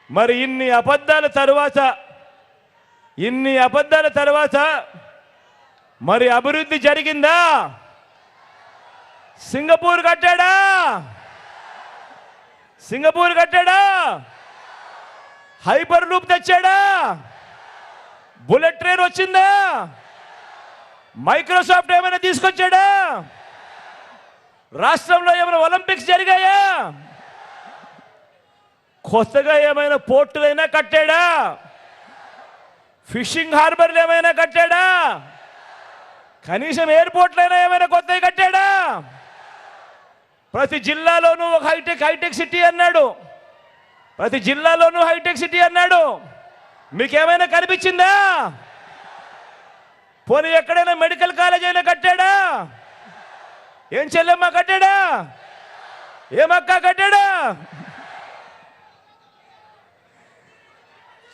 మరి ఇన్ని అబద్ధాల తరువాత మరి అభివృద్ధి జరిగిందా? సింగపూర్ కట్టాడా? హైపర్ లూప్ తెచ్చాడా? బుల్లెట్ ట్రైన్ వచ్చిందా? మైక్రోసాఫ్ట్ ఏమైనా తీసుకొచ్చాడా? రాష్ట్రంలో ఏమైనా ఒలింపిక్స్ జరిగాయా? కొత్తగా ఏమైనా పోర్టులైనా కట్టాడా? ఫిషింగ్ హార్బర్లు ఏమైనా కట్టాడా? కనీసం ఎయిర్పోర్ట్లైనా ఏమైనా కొత్తవి కట్టాడా? ప్రతి జిల్లాలోనూ ఒక హైటెక్ సిటీ అన్నాడు. మీకేమైనా కనిపించిందా? పోనీ ఎక్కడైనా మెడికల్ కాలేజ్ అయినా కట్టాడా? ఏం చెల్లెమ్మ కట్టాడా? ఏమక్క కట్టాడా?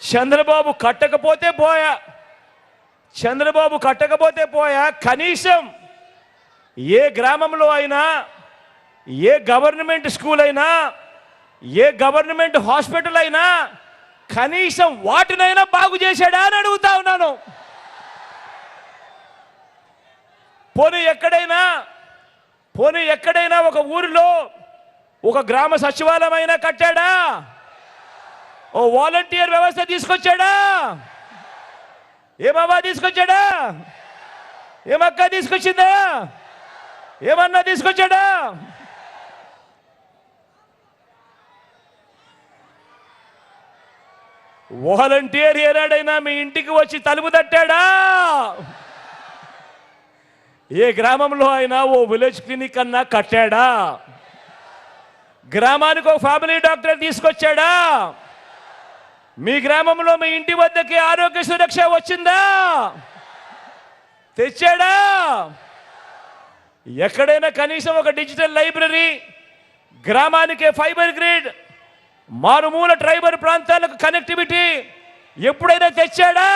చంద్రబాబు కట్టకపోతే పోయా. కనీసం ఏ గ్రామంలో అయినా, ఏ గవర్నమెంట్ స్కూల్ అయినా, ఏ గవర్నమెంట్ హాస్పిటల్ అయినా కనీసం వాటినైనా బాగు చేశాడా అని అడుగుతా ఉన్నాను. పోనీ ఎక్కడైనా ఒక ఊరిలో ఒక గ్రామ సచివాలయం అయినా కట్టాడా? ఓ వాలంటీర్ వ్యవస్థ తీసుకొచ్చాడా? ఏమవ్వా తీసుకొచ్చాడా? ఏమక్క తీసుకొచ్చిందా? ఏమన్నా తీసుకొచ్చాడా? వాలంటీర్ ఏనాడైనా మీ ఇంటికి వచ్చి తలుపు తట్టాడా? ఏ గ్రామంలో అయినా ఓ విలేజ్ క్లినిక్ అన్నా కట్టాడా? గ్రామానికి ఒక ఫ్యామిలీ డాక్టర్ తీసుకొచ్చాడా? మీ గ్రామంలో మీ ఇంటి వద్దకి ఆరోగ్య సురక్ష వచ్చిందా? తెచ్చాడా? ఎక్కడైనా కనీసం ఒక డిజిటల్ లైబ్రరీ, గ్రామానికి ఫైబర్ గ్రిడ్, మారుమూల ట్రైబల్ ప్రాంతాలకు కనెక్టివిటీ ఎప్పుడైనా తెచ్చాడా?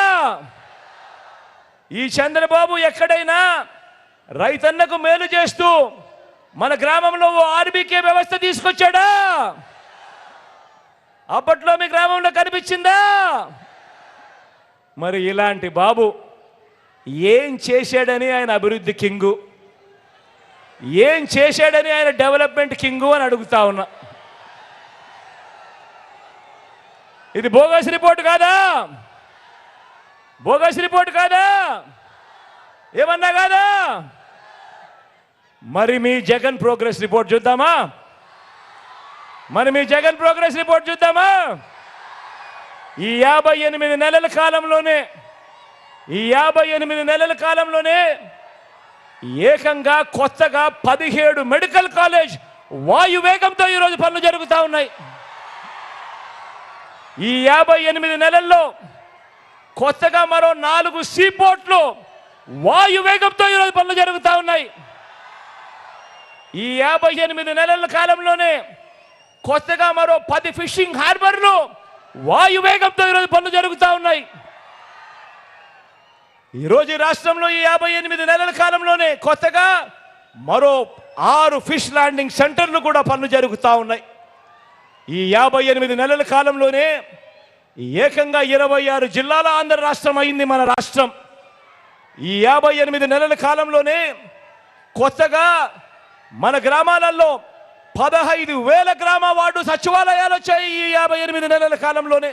ఈ చంద్రబాబు ఎక్కడైనా రైతన్నకు మేలు చేస్తూ మన గ్రామంలో ఓ ఆర్బీకే వ్యవస్థ తీసుకొచ్చాడా? అప్పట్లో మీ గ్రామంలో కనిపించిందా? మరి ఇలాంటి బాబు ఏం చేశాడని ఆయన అభివృద్ధి కింగు, ఏం చేశాడని ఆయన డెవలప్మెంట్ కింగు అని అడుగుతా ఉన్నా. ఇది బోగస్ రిపోర్ట్ కాదా? ఏమన్నా కాదా? మరి మీ జగన్ ప్రోగ్రెస్ రిపోర్ట్ చూద్దామా? ఈ 58 నెలల కాలంలోనే ఏకంగా కొత్తగా 17 మెడికల్ కాలేజ్ వాయువేగంతో ఈరోజు పనులు జరుగుతూ ఉన్నాయి. ఈ 58 నెలల్లో కొత్తగా మరో 4 సీపోర్ట్లు వాయువేగంతో ఈరోజు పనులు జరుగుతూ ఉన్నాయి. ఈ 58 నెలల కాలంలోనే కొత్తగా మరో 10 ఫిషింగ్ హార్బర్లు వాయువేగంతో ఈరోజు పనులు జరుగుతూ ఉన్నాయి. ఈరోజు ఈ రాష్ట్రంలో ఈ 58 నెలల కాలంలోనే కొత్తగా మరో 6 ఫిష్ ల్యాండింగ్ సెంటర్లు కూడా పనులు జరుగుతూ ఉన్నాయి. ఈ 58 నెలల కాలంలోనే ఏకంగా 26 జిల్లాల ఆంధ్ర రాష్ట్రం అయింది మన రాష్ట్రం. ఈ 58 నెలల కాలంలోనే కొత్తగా మన గ్రామాలలో 15,000 గ్రామ వార్డు సచివాలయాలు వచ్చాయి. ఈ 58 నెలల కాలంలోనే